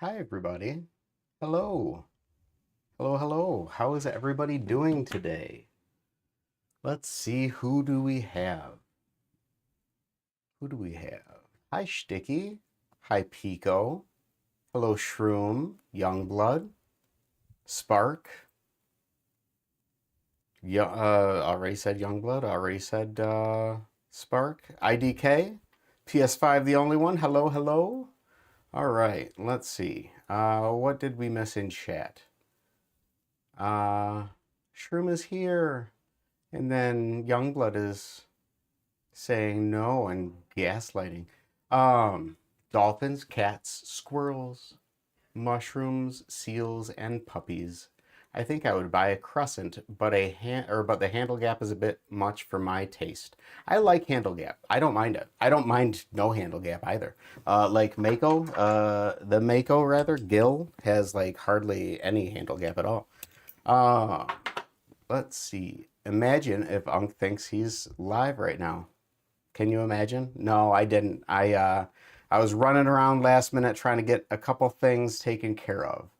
Hi, everybody. Hello. Hello, hello. How is everybody doing today? Let's see, who do we have? Who do we have? Hi, Sticky. Hi, Pico. Hello, Shroom. Youngblood. Spark. Already said Youngblood. Already said Spark. IDK. PS5, the only one. Hello, hello. All right, let's see. What did we miss in chat? Shroom is here. And then Youngblood is saying no and gaslighting. Um, Dolphins, cats, squirrels, mushrooms, seals, and puppies. I think I would buy a crescent, but but the handle gap is a bit much for my taste. I like handle gap. I don't mind it. I don't mind no handle gap either. Like Mako, the Mako rather, Gil has like hardly any handle gap at all. Uh, let's see. Imagine if Unc thinks he's live right now. Can you imagine? No, I didn't. I was running around last minute trying to get a couple things taken care of.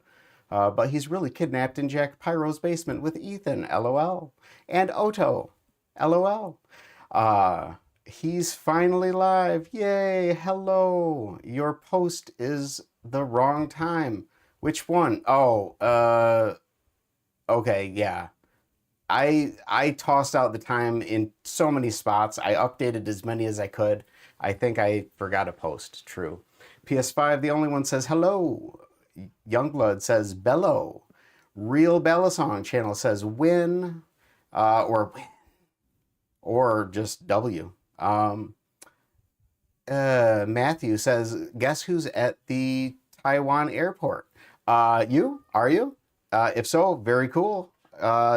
But he's really kidnapped in Jack Pyro's basement with Ethan, LOL, and Oto, LOL. He's finally live. Yay, hello. Your post is the wrong time. Which one? Oh, okay, yeah. I tossed out the time in so many spots. I updated as many as I could. I think I forgot a post. True. PS5, the only one says hello. Youngblood says bellow. Real Bella Song channel says win, or win, or just W. Matthew says, guess who's at the Taiwan airport? You? Are you? If so, very cool.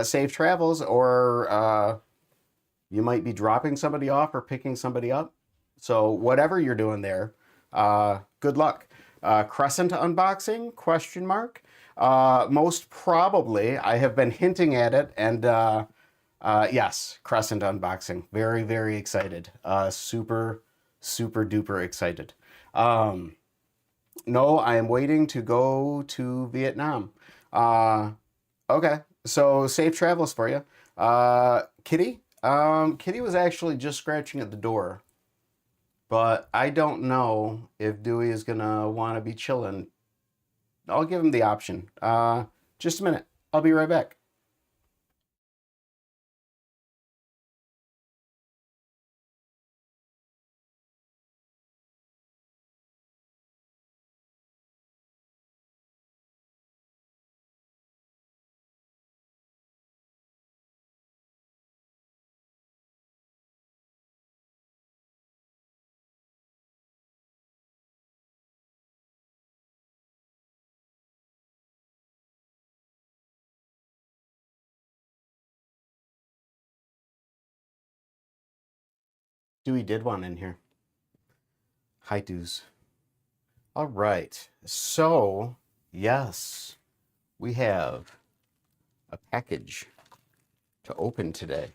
Safe travels, or you might be dropping somebody off or picking somebody up. So whatever you're doing there, good luck. Crescent unboxing? Question mark. Most probably, I have been hinting at it, and yes, Crescent unboxing. Very, very excited. Super, super duper excited. No, I am waiting to go to Vietnam. Okay, so safe travels for you. Kitty? Kitty was actually just scratching at the door, but I don't know if Dewey is gonna want to be chilling. I'll give him the option. Just a minute. I'll be right back. Dewey did one in here. Hi, Dews. All right. So, yes, we have a package to open today,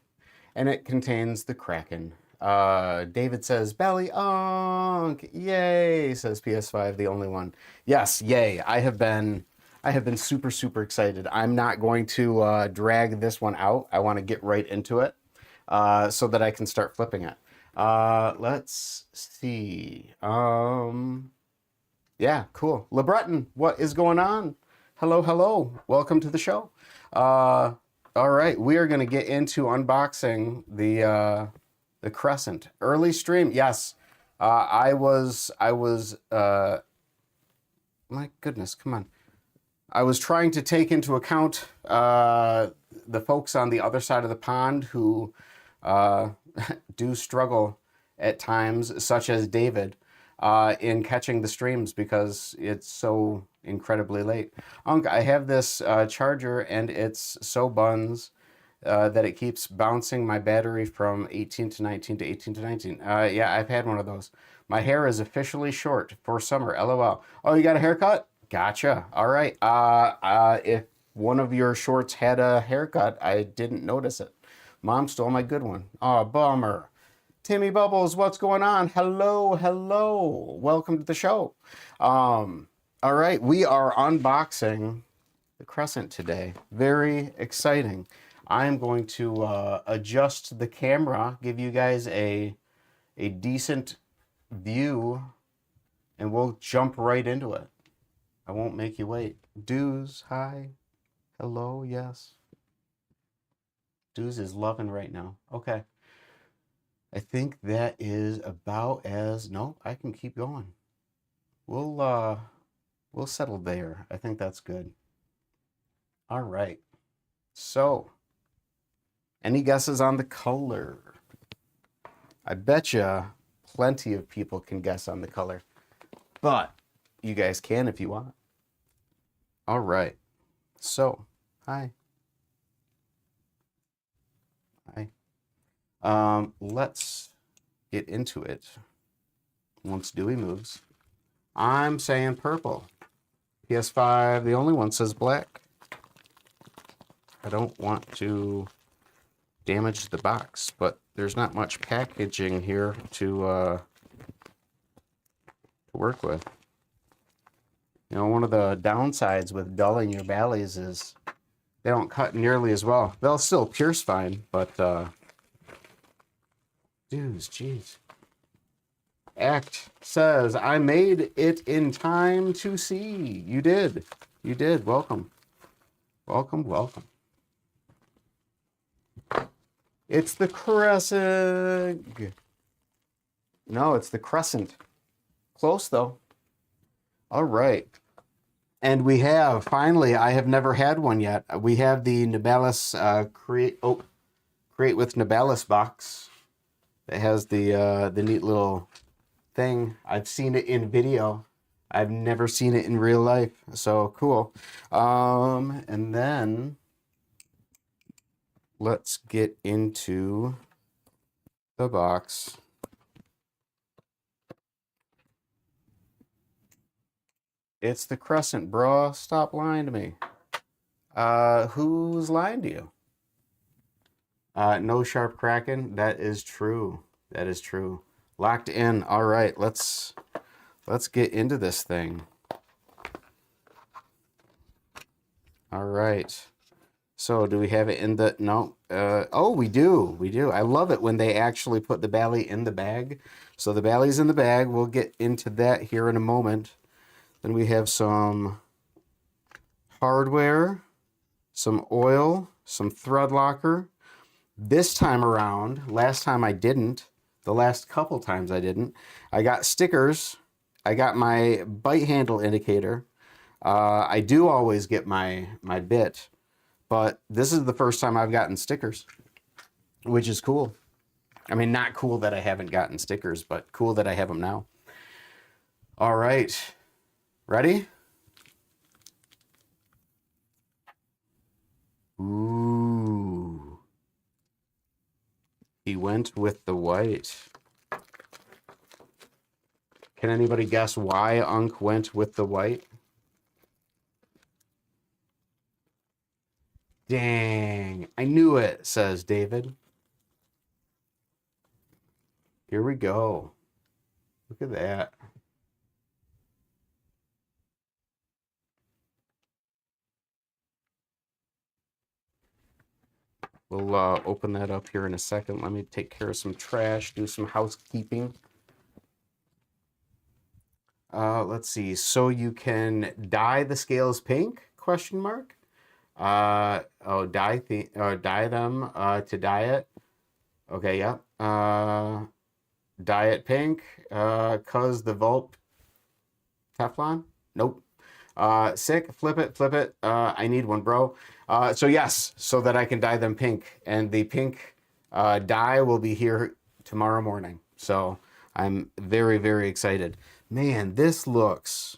and it contains the Kraken. David says, Bali Unc, yay, says PS5, the only one. Yes, yay. I have been super, super excited. I'm not going to drag this one out. I want to get right into it so that I can start flipping it. Let's see. Yeah, cool. LeBreton, what is going on? Hello, hello. Welcome to the show. Uh, all right, we are going to get into unboxing the Crescent early stream. Yes, I was. My goodness, come on. I was trying to take into account the folks on the other side of the pond who uh, do struggle at times, such as David, in catching the streams because it's so incredibly late. Unc, I have this charger and it's so buns that it keeps bouncing my battery from 18 to 19 to 18 to 19. Yeah, I've had one of those. My hair is officially short for summer. LOL. Oh, you got a haircut? Gotcha. All right. If one of your shorts had a haircut, I didn't notice it. Mom stole my good one. Oh, bummer. Timmy Bubbles, what's going on? Hello, hello. Welcome to the show. Um, All right, we are unboxing the Crescent today. Very exciting. I'm going to adjust the camera, give you guys a decent view, and we'll jump right into it. I won't make you wait. Dues, hi, hello, yes. Dues is loving right now. Okay. I think that is about as, no, I can keep going. We'll settle there. I think that's good. All right. So, any guesses on the color? I bet you plenty of people can guess on the color, but you guys can if you want. All right. So, hi. Hi. Let's get into it. Once Dewey moves, I'm saying purple. PS5, the only one says black. I don't want to damage the box, but there's not much packaging here to work with. You know, one of the downsides with dulling your Balis is they don't cut nearly as well. They'll still pierce fine, but dudes, jeez. Act says, I made it in time to see. You did. You did. Welcome. Welcome, welcome. It's the Crescent. No, it's the Crescent. Close, though. All right. And we have, finally, I have never had one yet. We have the Nibalis Create with Nibalis box. It has the neat little thing. I've seen it in video. I've never seen it in real life. So cool. And then let's get into the box. It's the Crescent, bro. Stop lying to me. Who's lying to you? No sharp cracking. That is true. That is true. Locked in. All right, let's get into this thing. All right. So do we have it in the, no? Oh, we do. We do. I love it when they actually put the Bali in the bag. So the Bali's in the bag. We'll get into that here in a moment. Then we have some hardware, some oil, some thread locker. This time around, last time I didn't, the last couple times I didn't, I got stickers. I got my bite handle indicator. I do always get my bit, but this is the first time I've gotten stickers, which is cool. I mean, not cool that I haven't gotten stickers, but cool that I have them now. All right. Ready? Ooh. He went with the white. Can anybody guess why Unc went with the white? Dang, I knew it, says David. Here we go. Look at that. We'll open that up here in a second. Let me take care of some trash, do some housekeeping. Let's see. So you can dye the scales pink? Question mark. Dye them to dye it. Okay, yep. Dye it pink. Cause the Vulp Teflon? Nope. Sick. Flip it. I need one, bro. So yes, so that I can dye them pink, and the pink dye will be here tomorrow morning. So I'm very, very excited. Man, this looks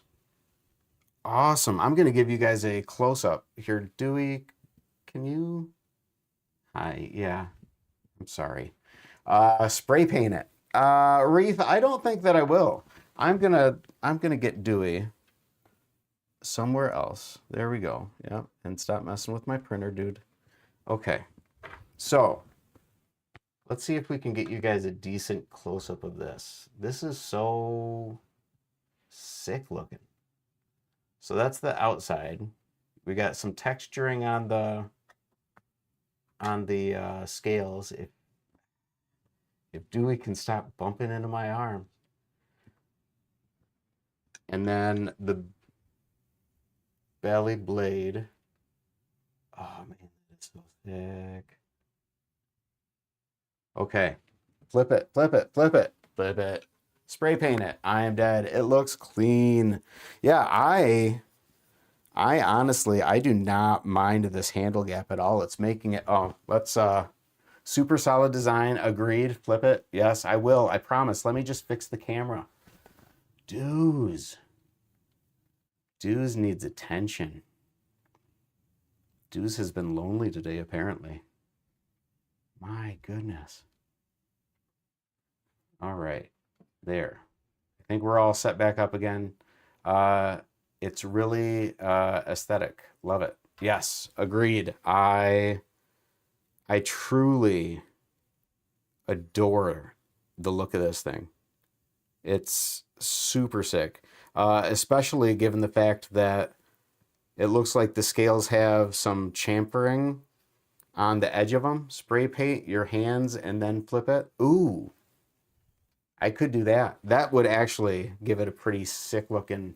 awesome. I'm gonna give you guys a close-up here. Dewey, can you? Hi, yeah. I'm sorry. Spray paint it. Wreath, I don't think that I will. I'm gonna get Dewey somewhere else. There we go. Yep. And stop messing with my printer, dude. Okay. So let's see if we can get you guys a decent close-up of this. This is so sick looking. So that's the outside. We got some texturing on the scales. If Dewey can stop bumping into my arm. And then the belly blade. Oh man, it's so thick. Okay. Flip it, flip it, flip it, flip it. Spray paint it. I am dead. It looks clean. Yeah, I honestly, I do not mind this handle gap at all. It's making it, oh, let's, super solid design. Agreed. Flip it. Yes, I will. I promise. Let me just fix the camera. Dudes. Dudes needs attention. Dudes has been lonely today, apparently. My goodness. All right. There. I think we're all set back up again. It's really aesthetic. Love it. Yes, agreed. I truly adore the look of this thing. It's super sick, especially given the fact that it looks like the scales have some chamfering on the edge of them. Spray paint your hands and then flip it. Ooh, I could do that. That would actually give it a pretty sick looking,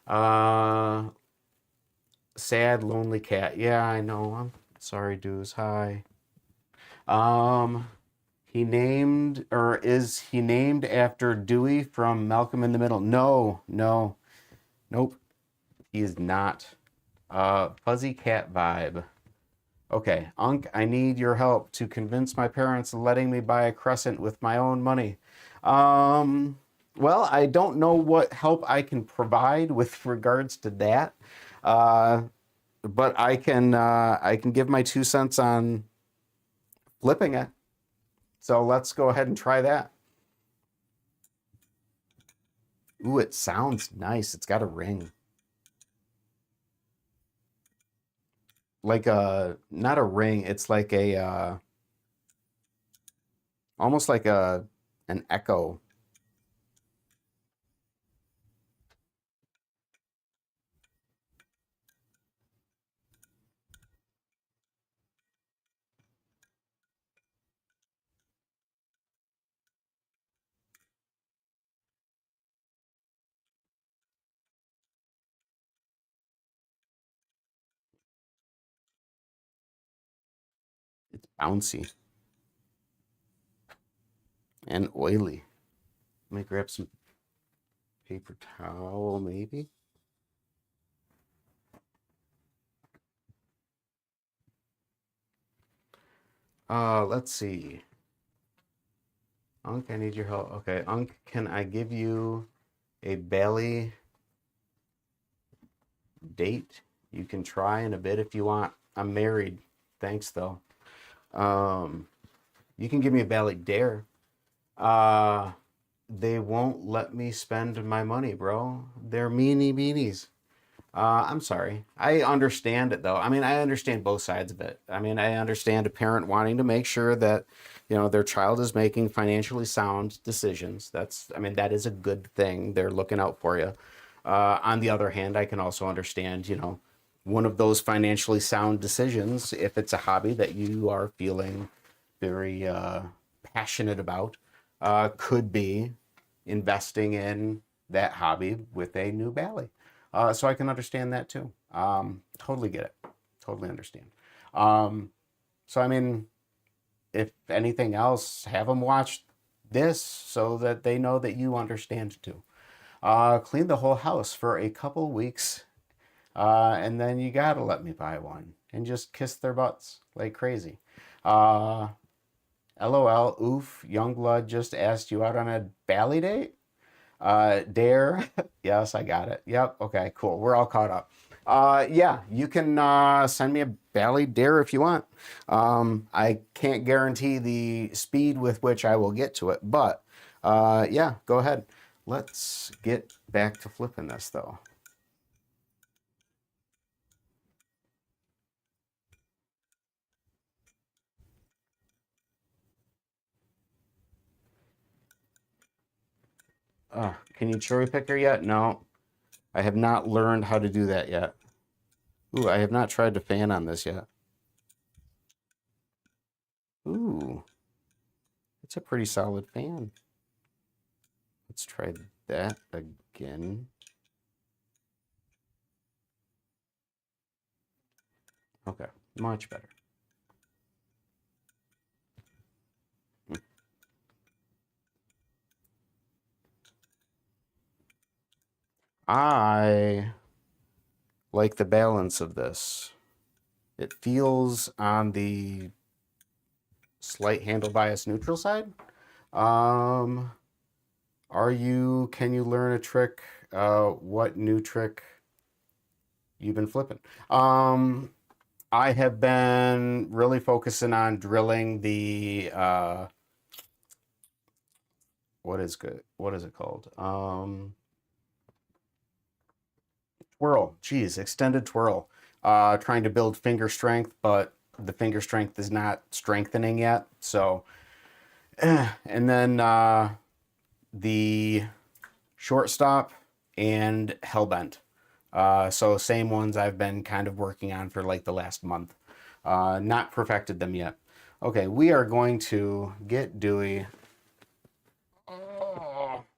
uh, sad, lonely cat. Yeah, I know. I'm sorry, dudes. Hi. Um, is he named after Dewey from Malcolm in the Middle? No, no, nope. He is not. Fuzzy cat vibe. Okay, Unc, I need your help to convince my parents of letting me buy a crescent with my own money. Well, I don't know what help I can provide with regards to that, uh, but I can give my 2 cents on flipping it. So let's go ahead and try that. Ooh, it sounds nice. It's got a ring. Like a, not a ring, it's like a, almost like an echo. It's bouncy and oily. Let me grab some paper towel, maybe. Let's see. Unc, I need your help. Okay, Unc, can I give you a Bali date? You can try in a bit if you want. I'm married. Thanks, though. Um, you can give me a Bali dare. Uh, they won't let me spend my money, bro. They're meanie beanies. I'm sorry. I understand it though. I mean, I understand both sides of it. I mean, I understand a parent wanting to make sure that, their child is making financially sound decisions. I mean, that is a good thing. They're looking out for you. On the other hand, I can also understand, one of those financially sound decisions, if it's a hobby that you are feeling very passionate about, could be investing in that hobby with a new Bally. So I can understand that too. Totally get it. Totally understand. Um, so I mean, if anything else, have them watch this so that they know that you understand too. Clean the whole house for a couple weeks, and then you gotta let me buy one and just kiss their butts like crazy. Uh, LOL, oof, Youngblood just asked you out on a Bally date? Dare. Yes, I got it. Yep. Okay, cool. We're all caught up. Yeah, you can send me a Bally dare if you want. I can't guarantee the speed with which I will get to it, but yeah, go ahead. Let's get back to flipping this though. Can you cherry picker yet? No. I have not learned how to do that yet. Ooh, I have not tried to fan on this yet. Ooh, it's a pretty solid fan. Let's try that again. Okay, much better. I like the balance of this. It feels on the slight handle bias neutral side. Can you learn a trick? What new trick you've been flipping? I have been really focusing on drilling the, what is it called? Twirl, geez, extended twirl. Trying to build finger strength, but the finger strength is not strengthening yet. So, and then the shortstop and hellbent. So same ones I've been kind of working on for like the last month. Not perfected them yet. Okay, we are going to get Dewey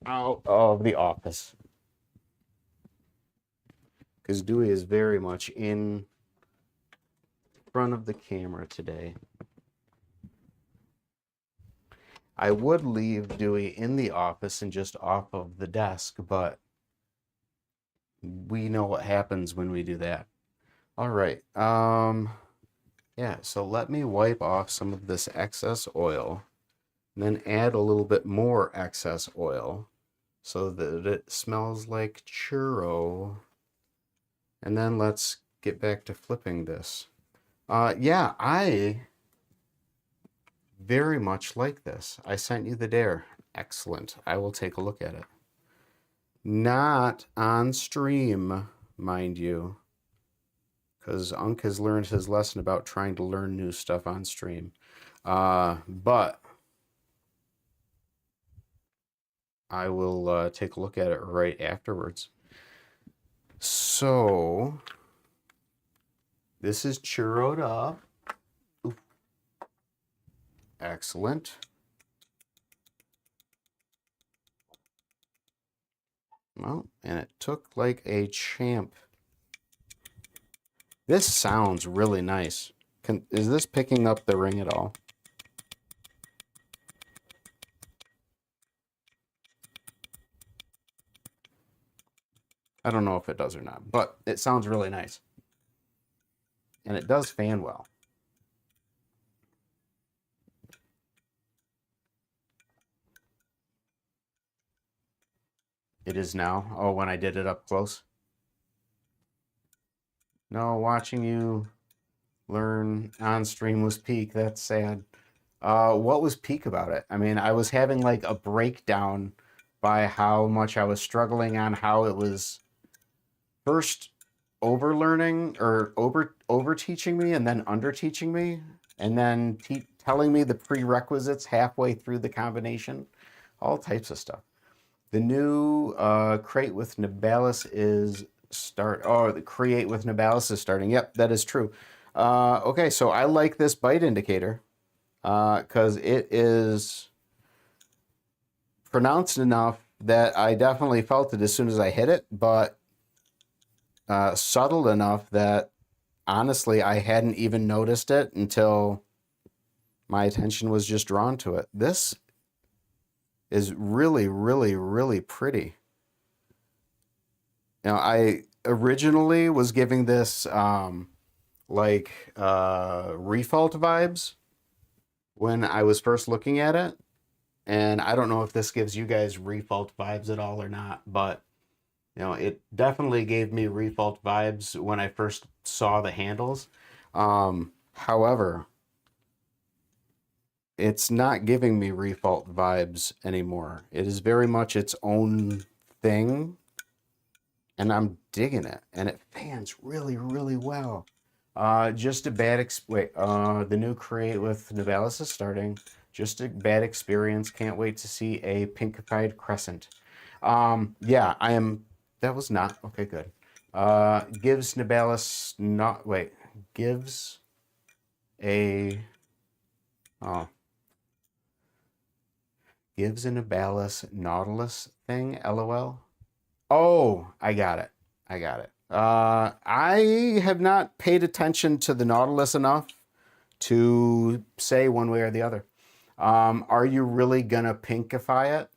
out of the office, because Dewey is very much in front of the camera today. I would leave Dewey in the office and just off of the desk, but we know what happens when we do that. All right. Yeah, so let me wipe off some of this excess oil, and then add a little bit more excess oil so that it smells like churro. And then let's get back to flipping this. Yeah, I very much like this. I sent you the dare. Excellent. I will take a look at it. Not on stream, mind you, because Unc has learned his lesson about trying to learn new stuff on stream. But I will take a look at it right afterwards. So this is churroed up. Ooh. Excellent. Well, and it took like a champ. This sounds really nice. Is this picking up the ring at all? I don't know if it does or not, but it sounds really nice. And it does fan well. It is now. Oh, when I did it up close. No, watching you learn on stream was peak. That's sad. What was peak about it? I mean, I was having like a breakdown by how much I was struggling on how it was first over learning or over teaching me and then under teaching me and then telling me the prerequisites halfway through the combination, all types of stuff. The new crate with Nibalis is the create with Nibalis is starting. Yep, that is true. Okay, so I like this bite indicator because it is pronounced enough that I definitely felt it as soon as I hit it, but subtle enough that honestly I hadn't even noticed it until my attention was just drawn to it. This is really, really, really pretty. Now, I originally was giving this refault vibes when I was first looking at it. And I don't know if this gives you guys refault vibes at all or not, but it definitely gave me refault vibes when I first saw the handles. However, it's not giving me refault vibes anymore. It is very much its own thing, and I'm digging it, and it fans really, really well. Just a bad the new create with Nivalis is starting. Just a bad experience. Can't wait to see a pinkified crescent. Yeah, I am that was not. Okay, good. Gives Nibalis not, wait, gives a, oh, gives a Nibalis Nautilus thing, LOL. Oh, I got it. I got it. I have not paid attention to the Nautilus enough to say one way or the other. Are you really gonna pinkify it?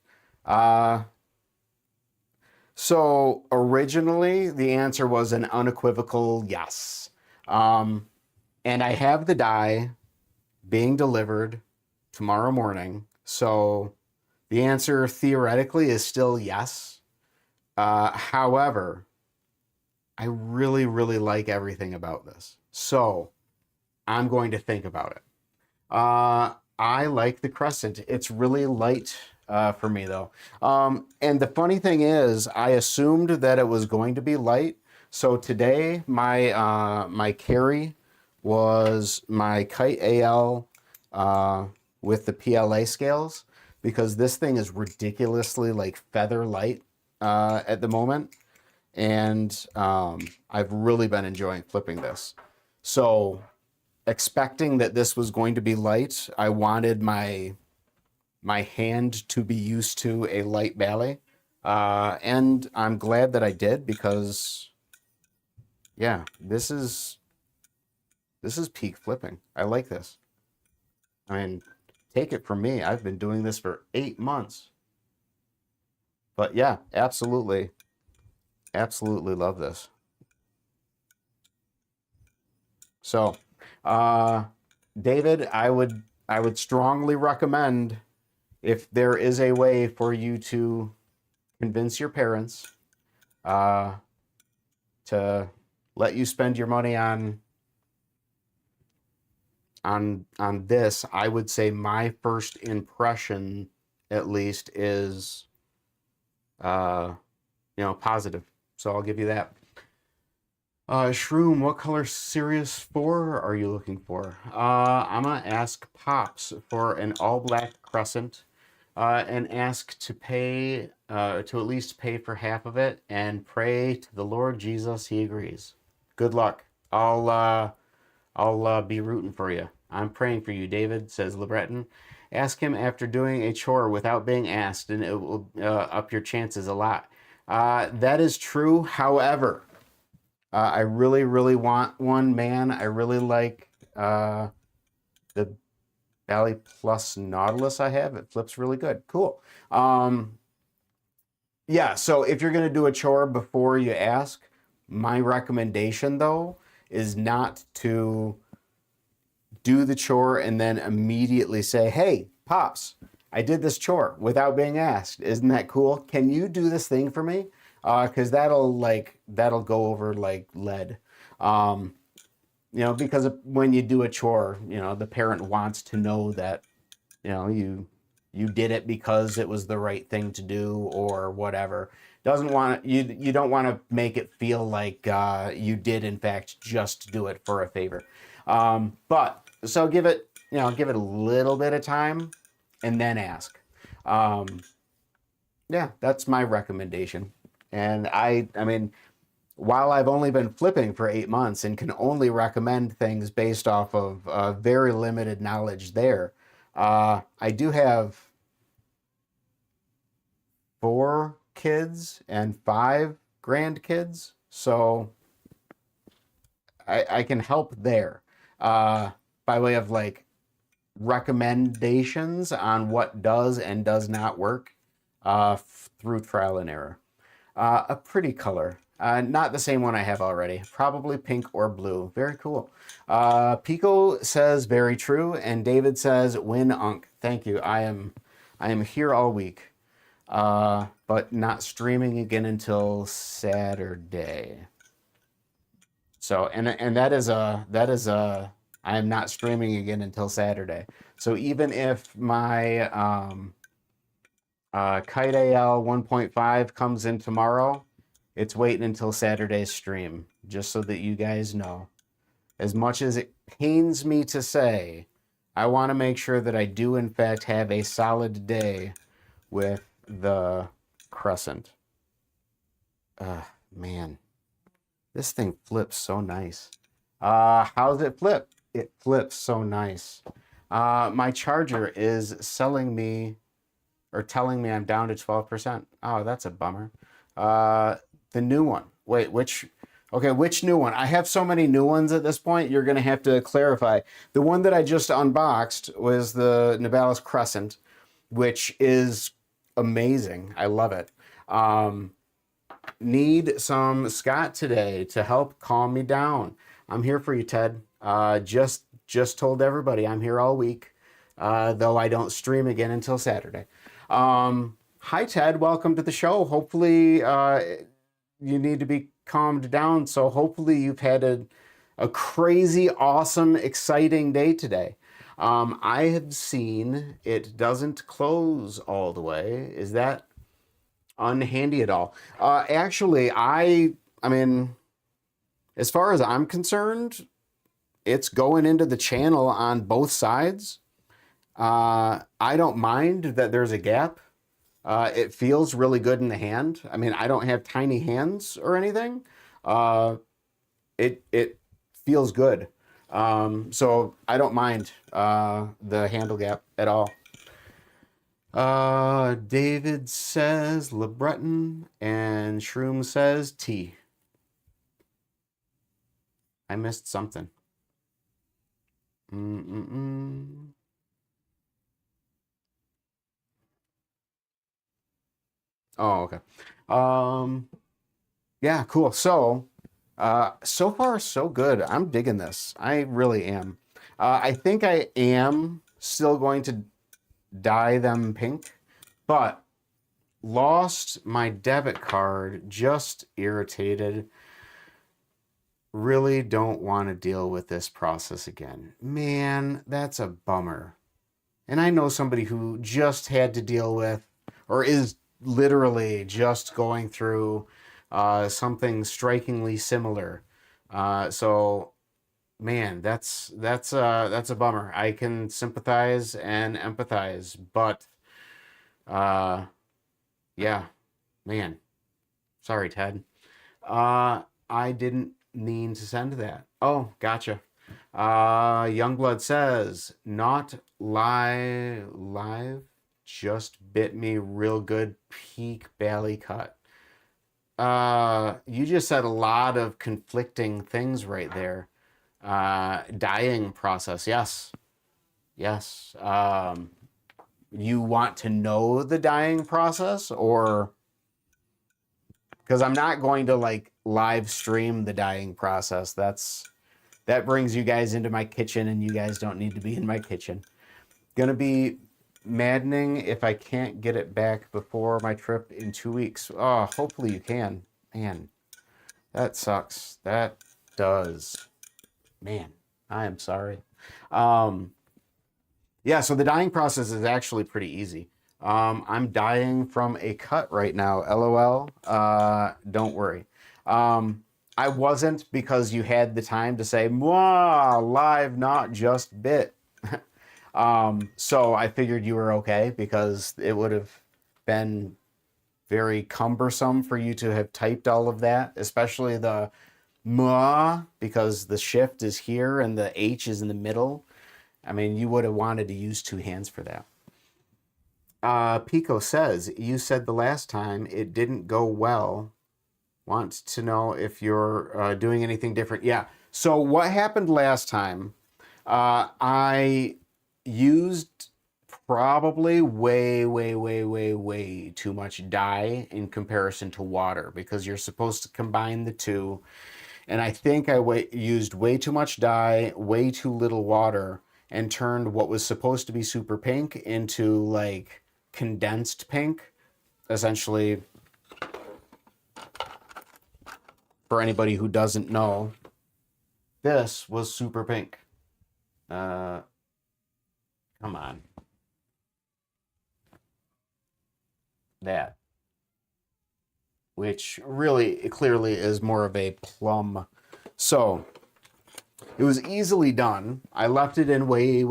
So originally the answer was an unequivocal yes. And I have the die being delivered tomorrow morning. So the answer theoretically is still yes. However, I really, really like everything about this. So I'm going to think about it. I like the crescent. It's really light for me though. And the funny thing is, I assumed that it was going to be light. So today, my carry was my Kite AL with the PLA scales, because this thing is ridiculously like feather light at the moment. And I've really been enjoying flipping this. So expecting that this was going to be light, I wanted my hand to be used to a light ballet. And I'm glad that I did, because yeah, this is peak flipping. I like this. I mean, take it from me, I've been doing this for 8 months. But yeah, absolutely love this. So, David, I would strongly recommend, if there is a way for you to convince your parents to let you spend your money on this, I would say my first impression, at least, is positive. So I'll give you that. Shroom, what color Sirius 4 are you looking for? I'm gonna ask Pops for an all black crescent, and ask to pay, to at least pay for half of it, and pray to the Lord Jesus he agrees. Good luck. I'll be rooting for you. I'm praying for you, David, says LeBreton. Ask him after doing a chore without being asked, and it will up your chances a lot. That is true. However, I really, really want one, man. I really like the Bali Plus Nautilus I have. It flips really good. Cool. Yeah, so if you're going to do a chore before you ask, my recommendation, though, is not to do the chore and then immediately say, hey, Pops, I did this chore without being asked. Isn't that cool? Can you do this thing for me? Because that'll go over like lead. Because when you do a chore, the parent wants to know that, you did it because it was the right thing to do or whatever. You don't want to make it feel like you did in fact just do it for a favor. But so give it a little bit of time and then ask. Yeah, that's my recommendation. And I mean, while I've only been flipping for 8 months and can only recommend things based off of very limited knowledge there, I do have 4 kids and 5 grandkids, so I can help there by way of like recommendations on what does and does not work through trial and error. A pretty color. Not the same one I have already. Probably pink or blue. Very cool. Pico says very true, and David says win Unc. Thank you. I am here all week, but not streaming again until Saturday. So and that is I am not streaming again until Saturday. So even if my Kite AL 1.5 comes in tomorrow, it's waiting until Saturday's stream, just so that you guys know. As much as it pains me to say, I want to make sure that I do in fact have a solid day with the crescent. Man, this thing flips so nice. How does it flip? It flips so nice. My charger is selling me or telling me I'm down to 12%. Oh, that's a bummer. Uh, the new one. Wait, which? Okay, which new one? I have so many new ones at this point. You're gonna have to clarify. The one that I just unboxed was the Nibalis Crescent, which is amazing. I love it. Need some Scott today to help calm me down. I'm here for you, Ted. Just told everybody I'm here all week, though I don't stream again until Saturday. Hi, Ted. Welcome to the show. Hopefully, you need to be calmed down. So hopefully you've had a crazy, awesome, exciting day today. I have seen it doesn't close all the way. Is that unhandy at all? Actually, I mean, as far as I'm concerned, it's going into the channel on both sides. I don't mind that there's a gap. It feels really good in the hand. I mean, I don't have tiny hands or anything. It feels good. So I don't mind the handle gap at all. David says LeBreton and Shroom says T. I missed something. Oh, okay. Yeah, cool. So, so far so good. I'm digging this. I really am. I think I am still going to dye them pink, but lost my debit card, just irritated. Really don't want to deal with this process again. Man, that's a bummer. And I know somebody who just had to deal with, or is literally just going through something strikingly similar. So, man, that's a bummer. I can sympathize and empathize, but yeah, man, sorry, Ted. I didn't mean to send that. Oh, gotcha. Youngblood says, not live, just bit me real good peak belly cut. You just said a lot of conflicting things right there. Dyeing process, yes. Yes. You want to know the dyeing process, or because I'm not going to like live stream the dyeing process. That brings you guys into my kitchen, and you guys don't need to be in my kitchen. Gonna be maddening if I can't get it back before my trip in 2 weeks. Oh, hopefully you can. Man, that sucks. That does. Man, I am sorry. Yeah, so the dyeing process is actually pretty easy. I'm dying from a cut right now. LOL. Don't worry. I wasn't, because you had the time to say, "Mwah, live, not just bit." So I figured you were okay, because it would have been very cumbersome for you to have typed all of that, especially the "mwah," because the shift is here and the H is in the middle. I mean, you would have wanted to use two hands for that. Pico says, you said the last time it didn't go well. Want to know if you're doing anything different. Yeah. So what happened last time, I used probably way too much dye in comparison to water, because you're supposed to combine the two. And I think I used way too much dye, way too little water, and turned what was supposed to be super pink into like condensed pink. Essentially, for anybody who doesn't know, this was super pink. Come on. That. Which really, clearly is more of a plum. So, it was easily done. I left it in way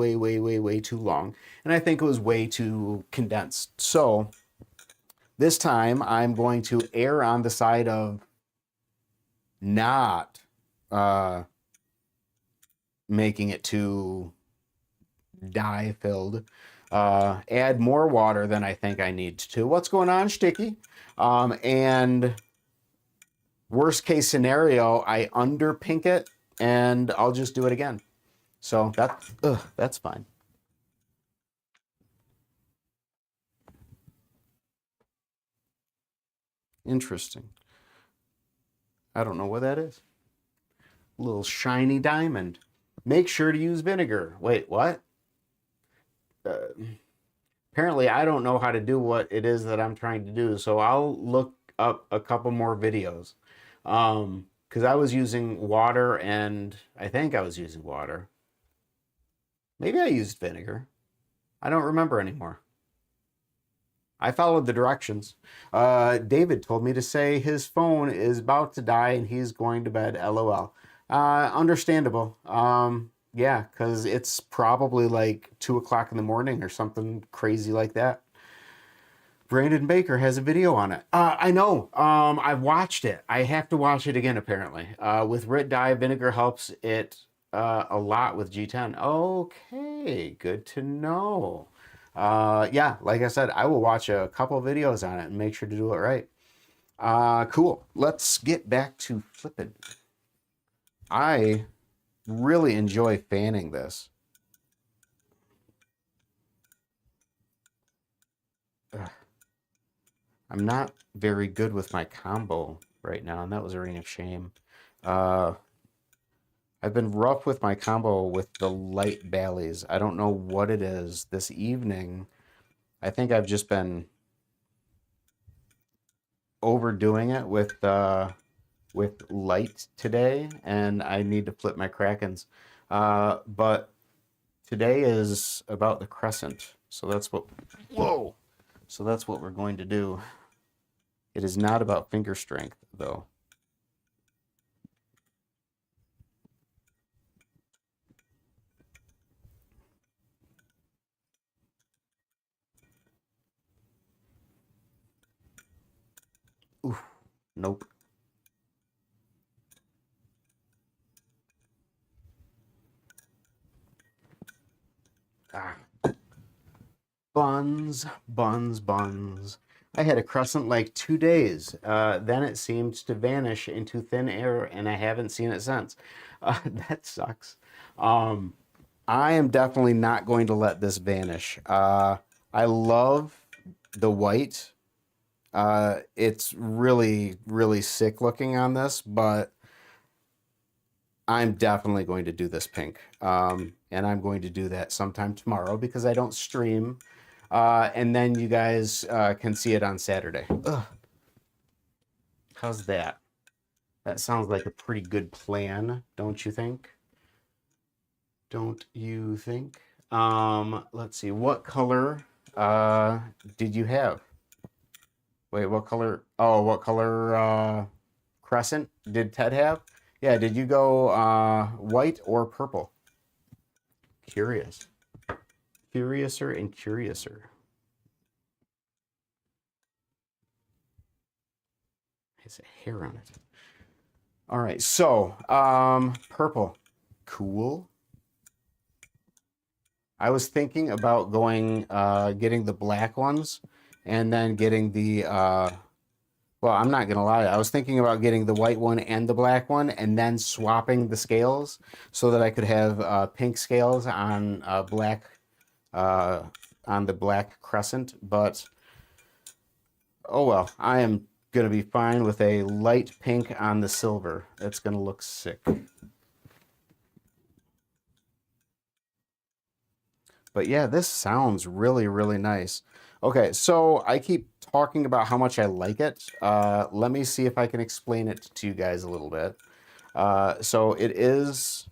too long. And I think it was way too condensed. So, This time I'm going to err on the side of not making it too dye filled. Add more water than I think I need to. What's going on, Sticky? And worst case scenario, I under pink it and I'll just do it again. So that's fine. Interesting. I don't know what that is. A little shiny diamond. Make sure to use vinegar. Wait, what? Apparently I don't know how to do what it is that I'm trying to do, so I'll look up a couple more videos. Because I was using water, and I think I was using water. Maybe I used vinegar. I don't remember anymore. I followed the directions. David told me to say his phone is about to die and he's going to bed. LOL. Understandable. Yeah, because it's probably like 2 o'clock in the morning or something crazy like that. Brandon Baker has a video on it. I know. I've watched it. I have to watch it again, apparently. With Rit Dye, vinegar helps it a lot with G10. Okay, good to know. Yeah, like I said, I will watch a couple videos on it and make sure to do it right. Cool. Let's get back to flipping. I really enjoy fanning this. Ugh. I'm not very good with my combo right now, and that was a ring of shame. I've been rough with my combo with the light Baileys. I don't know what it is this evening. I think I've just been overdoing it with light today, and I need to flip my Krakens. But today is about the crescent, so that's what. Whoa! So that's what we're going to do. It is not about finger strength, though. Oof. Nope. Ah. Buns, buns, buns. I had a crescent like 2 days. Then it seemed to vanish into thin air, and I haven't seen it since. That sucks. I am definitely not going to let this vanish. I love the white. It's really, really sick looking on this, but I'm definitely going to do this pink. And I'm going to do that sometime tomorrow because I don't stream. And then you guys can see it on Saturday. Ugh. How's that? That sounds like a pretty good plan, don't you think? Don't you think? Let's see. What color did you have? Wait, what color? Oh, what color crescent did Ted have? Yeah, did you go white or purple? Curious. Curiouser and curiouser. Has a hair on it. All right, so purple. Cool. I was thinking about going getting the black ones and then getting the well, I'm not gonna lie, I was thinking about getting the white one and the black one and then swapping the scales so that I could have pink scales on black on the black crescent, but oh well, I am gonna be fine with a light pink on the silver. It's gonna look sick. But yeah, this sounds really, really nice. Okay, so I keep talking about how much I like it. Let me see if I can explain it to you guys a little bit. So it is,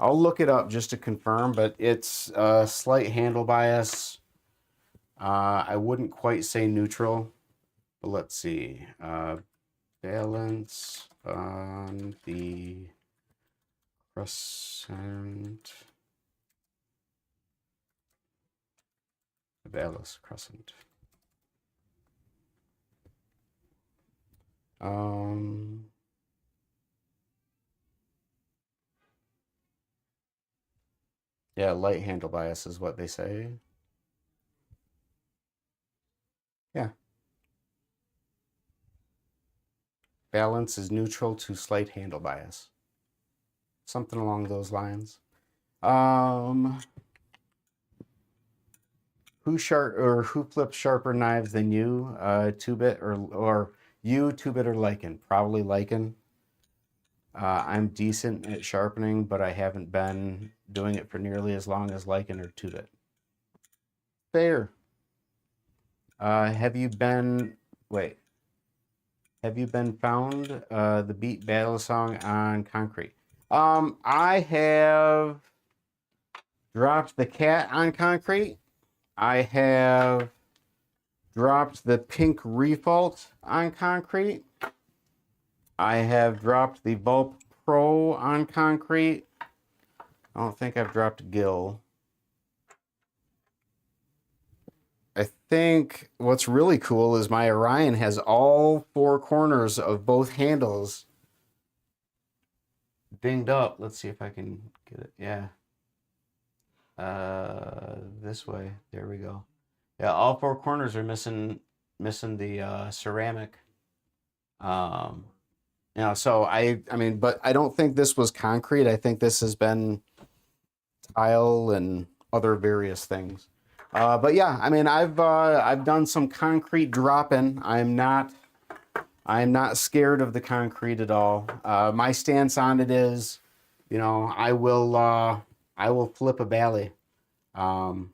I'll look it up just to confirm, but it's a slight handle bias. I wouldn't quite say neutral, but let's see. Balance on the crescent. Balance crescent. Um, yeah, light handle bias is what they say. Yeah. Balance is neutral to slight handle bias. Something along those lines. Um, who flips sharper knives than you? 2-bit or you 2-bit or Lycan? Probably Lycan. I'm decent at sharpening, but I haven't been doing it for nearly as long as Lycan or 2-bit. Fair. Have you been wait? Have you been found the beat battle song on concrete? I have dropped the cat on concrete. I have dropped the pink refault on concrete. I have dropped the Vulp Pro on concrete. I don't think I've dropped Gill. I think what's really cool is my Orion has all 4 corners of both handles dinged up. Let's see if I can get it. Yeah. This way. There we go. Yeah, all 4 corners are missing the ceramic. Um, so I mean, but I don't think this was concrete. I think this has been tile and other various things. But yeah, I mean, I've done some concrete dropping. I'm not scared of the concrete at all. My stance on it is, I will flip a Bali. Um,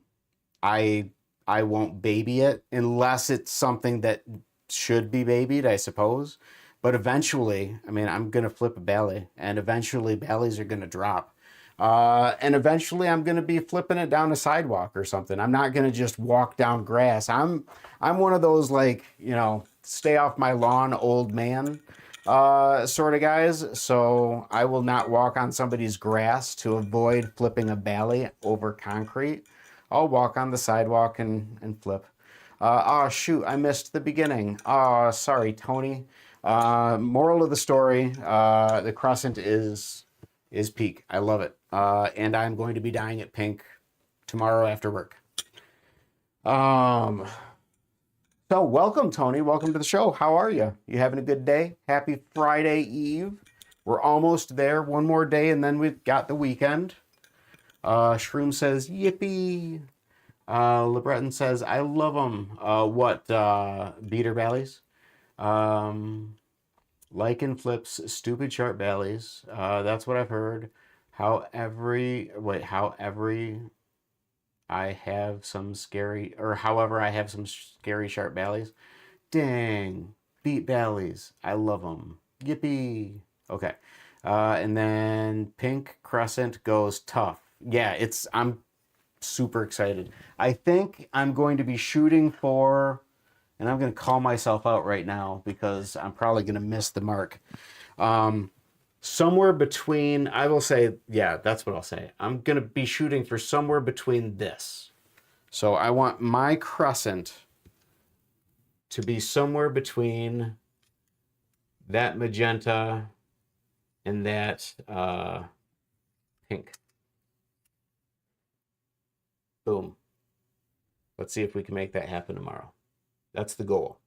I I won't baby it unless it's something that should be babied, I suppose. But eventually, I mean, I'm gonna flip a Bali, and eventually Balis are gonna drop. And eventually, I'm gonna be flipping it down a sidewalk or something. I'm not gonna just walk down grass. I'm one of those like stay off my lawn, old man sort of guys. So I will not walk on somebody's grass to avoid flipping a Bali over concrete. I'll walk on the sidewalk and flip. Oh, shoot, I missed the beginning. Oh, sorry, Tony. Moral of the story, the crescent is peak. I love it. And I'm going to be dyeing it pink tomorrow after work. So welcome, Tony. Welcome to the show. How are you? You having a good day? Happy Friday Eve. We're almost there. One more day, and then we've got the weekend. Shroom says, yippee. LeBreton says, I love them. Beater Valleys? Lycan flips stupid sharp valleys. That's what I've heard. How every I have some scary, or however I have some scary sharp valleys. Dang, beat valleys. I love them. Yippee. Okay. And then pink crescent goes tough. Yeah, I'm super excited. I think I'm going to be shooting for, and I'm going to call myself out right now because I'm probably going to miss the mark. Somewhere between, I will say, yeah, that's what I'll say. I'm going to be shooting for somewhere between this. So I want my crescent to be somewhere between that magenta and that pink. Boom. Let's see if we can make that happen tomorrow. That's the goal.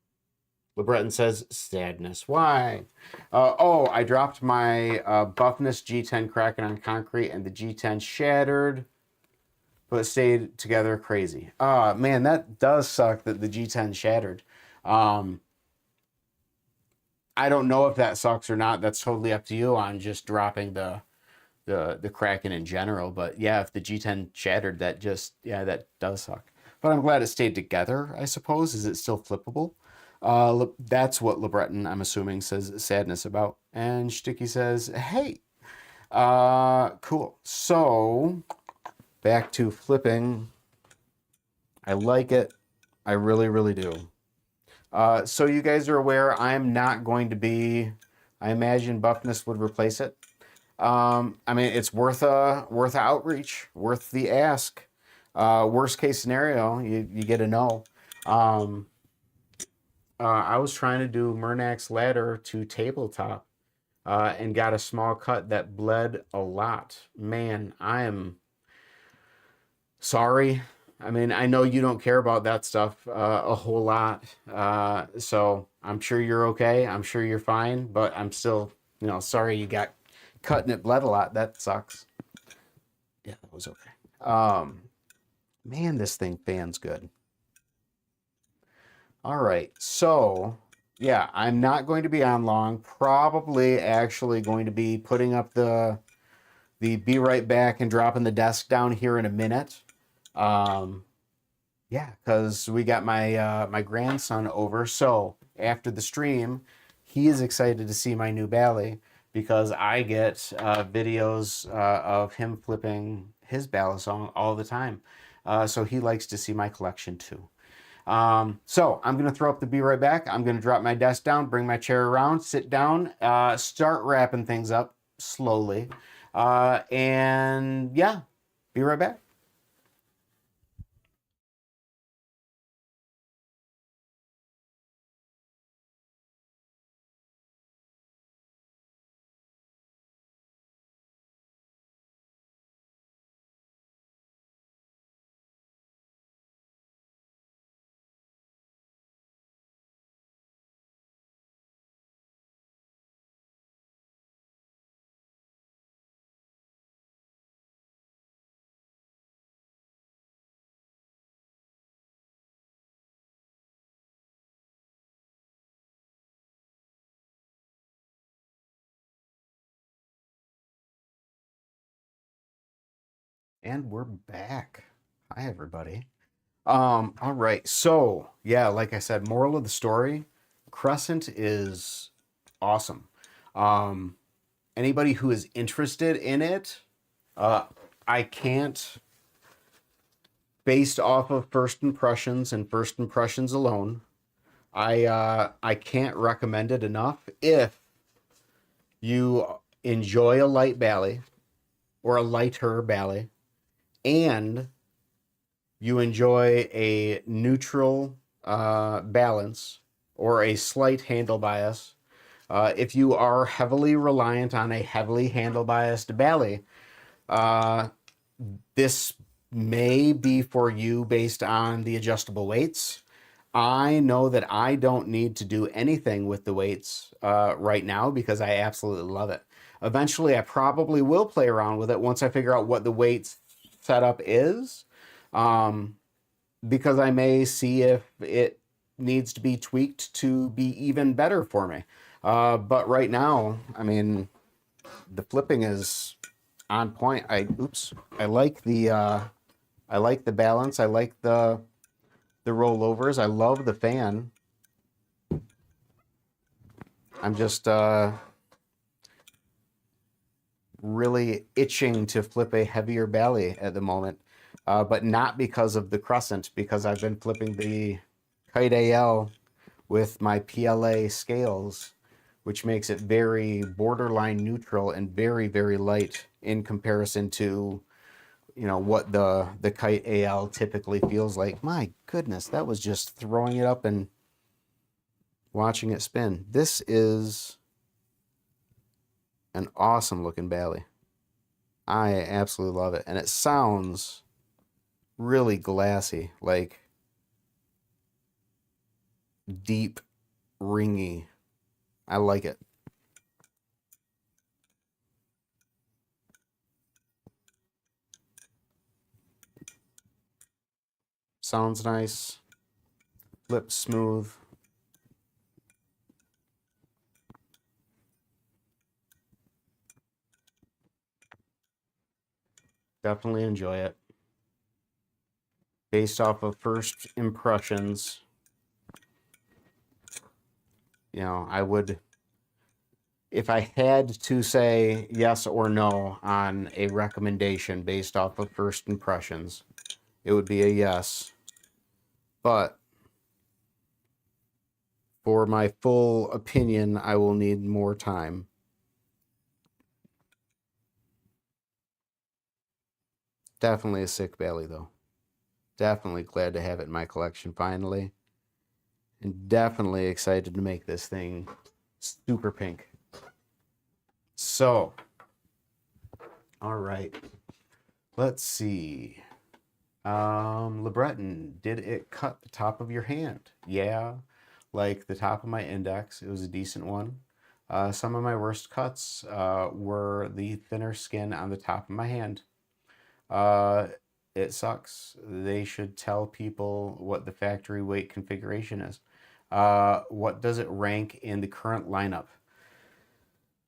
LeBreton says, sadness. Why? I dropped my Buffness G10 Kraken on concrete and the G10 shattered, but it stayed together crazy. Man, that does suck that the G10 shattered. I don't know if that sucks or not. That's totally up to you on just dropping the Kraken in general. But yeah, if the G10 shattered, that does suck. But I'm glad it stayed together, I suppose. Is it still flippable? That's what LeBreton, I'm assuming, says sadness about. And Sticky says, hey. Cool. So, back to flipping. I like it. I really, really do. So you guys are aware I'm not going to be, I imagine Buffness would replace it. I mean, it's worth a outreach, worth the ask. Worst case scenario, you get a no. I was trying to do Murnak's ladder to tabletop and got a small cut that bled a lot. Man, I am sorry. I mean, I know you don't care about that stuff a whole lot. So I'm sure you're okay. I'm sure you're fine, but I'm still, sorry you got cut and it bled a lot. That sucks. Yeah, that was okay. Um, Man, this thing fans good. All right. So, yeah, I'm not going to be on long. Probably actually going to be putting up the be right back and dropping the desk down here in a minute. Um, yeah, because we got my grandson over. So after the stream, he is excited to see my new ballet because I get videos of him flipping his ballet song all the time. So he likes to see my collection too. So I'm going to throw up the be right back. I'm going to drop my desk down, bring my chair around, sit down, start wrapping things up slowly. And yeah, be right back. And we're back. Hi, everybody. All right. So, yeah, like I said, moral of the story, Crescent is awesome. Um, Anybody who is interested in it, uh, I can't, based off of first impressions and first impressions alone, I can't recommend it enough. If you enjoy a light ballet or a lighter ballet, and you enjoy a neutral balance or a slight handle bias, if you are heavily reliant on a heavily handle biased ballet, uh, this may be for you based on the adjustable weights. I know that I don't need to do anything with the weights right now because I absolutely love it. Eventually, I probably will play around with it once I figure out what the weights setup is, um, because I may see if it needs to be tweaked to be even better for me. But right now, I mean, the flipping is on point. I like I like the balance. I like the rollovers. I love the fan. I'm just really itching to flip a heavier ballet at the moment, but not because of the Crescent, because I've been flipping the Kite AL with my PLA scales, which makes it very borderline neutral and very, very light in comparison to, what the Kite AL typically feels like. My goodness, that was just throwing it up and watching it spin. This is an awesome looking ballet. I absolutely love it. And it sounds really glassy, like deep, ringy. I like it. Sounds nice. Flip smooth. Definitely enjoy it. Based off of first impressions, I would, if I had to say yes or no on a recommendation based off of first impressions, it would be a yes. But for my full opinion, I will need more time. Definitely a sick belly, though. Definitely glad to have it in my collection finally. And definitely excited to make this thing super pink. So, all right. Let's see. LeBreton, did it cut the top of your hand? Yeah, like the top of my index. It was a decent one. Some of my worst cuts were the thinner skin on the top of my hand. Uh, it sucks. They should tell people what the factory weight configuration is. What does it rank in the current lineup?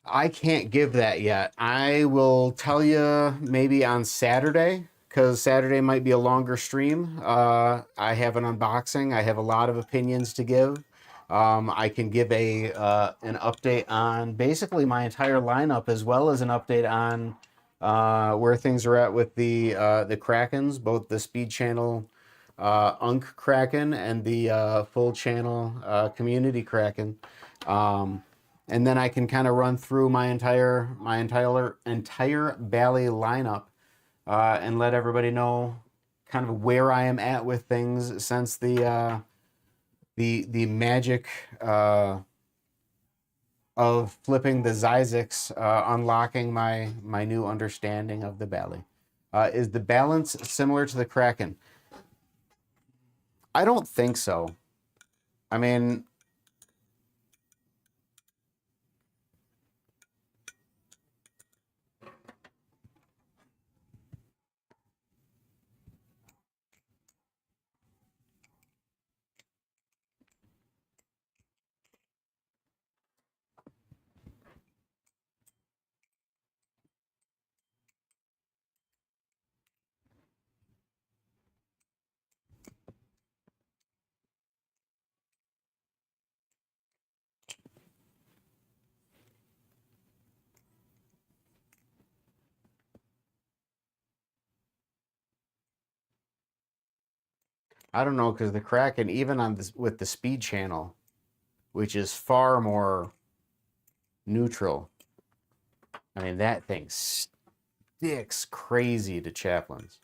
I can't give that yet. I will tell you maybe on Saturday, because Saturday might be a longer stream. I have an unboxing. I have a lot of opinions to give. I can give an update on basically my entire lineup, as well as an update on where things are at with the Krakens, both the Speed Channel Unc Kraken and the full channel Community Kraken. And then I can kind of run through my entire Bali lineup and let everybody know kind of where I am at with things since the magic of flipping the Zyzix, unlocking my new understanding of the Bali. Is the balance similar to the Kraken? I don't think so. I mean, I don't know, because the Kraken, even on this with the Speed Channel, which is far more neutral. I mean, that thing sticks crazy to Chaplin's.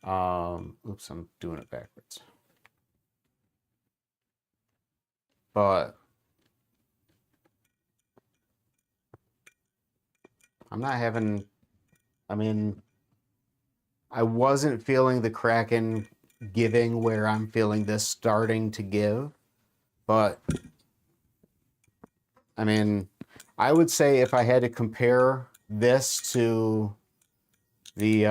Oops, I'm doing it backwards. But I'm not having, I mean, I wasn't feeling the Kraken giving where I'm feeling this starting to give. But, I mean, I would say if I had to compare this to the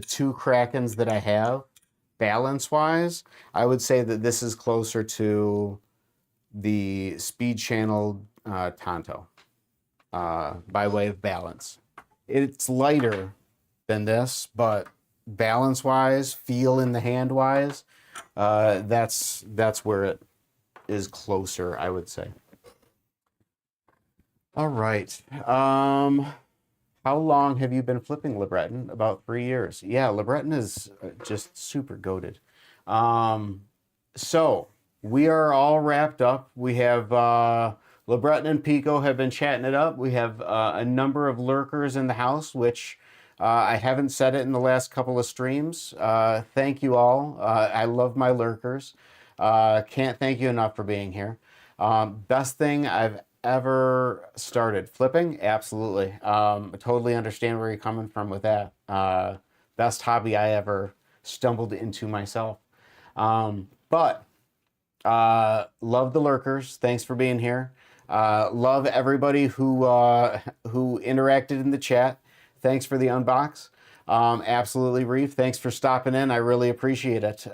two Krakens that I have, balance-wise, I would say that this is closer to the Speed Channel Tonto by way of balance. It's lighter than this, but balance-wise, feel in the hand-wise, that's where it is closer, I would say. All right. How long have you been flipping LeBreton? About 3 years. Yeah, LeBreton is just super goated. So we are all wrapped up. We have LeBreton and Pico have been chatting it up. We have a number of lurkers in the house, which I haven't said it in the last couple of streams. Thank you all. I love my lurkers. Can't thank you enough for being here. Best thing I've ever started flipping? Absolutely. Totally understand where you're coming from with that. Best hobby I ever stumbled into myself. But love the lurkers. Thanks for being here. Love everybody who interacted in the chat. Thanks for the unbox. Absolutely, Reef. Thanks for stopping in. I really appreciate it.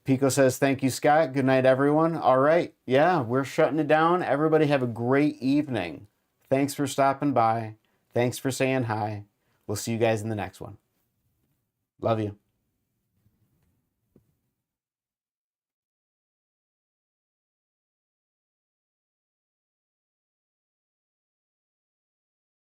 Pico says, thank you, Scott. Good night, everyone. All right. Yeah, we're shutting it down. Everybody have a great evening. Thanks for stopping by. Thanks for saying hi. We'll see you guys in the next one. Love you.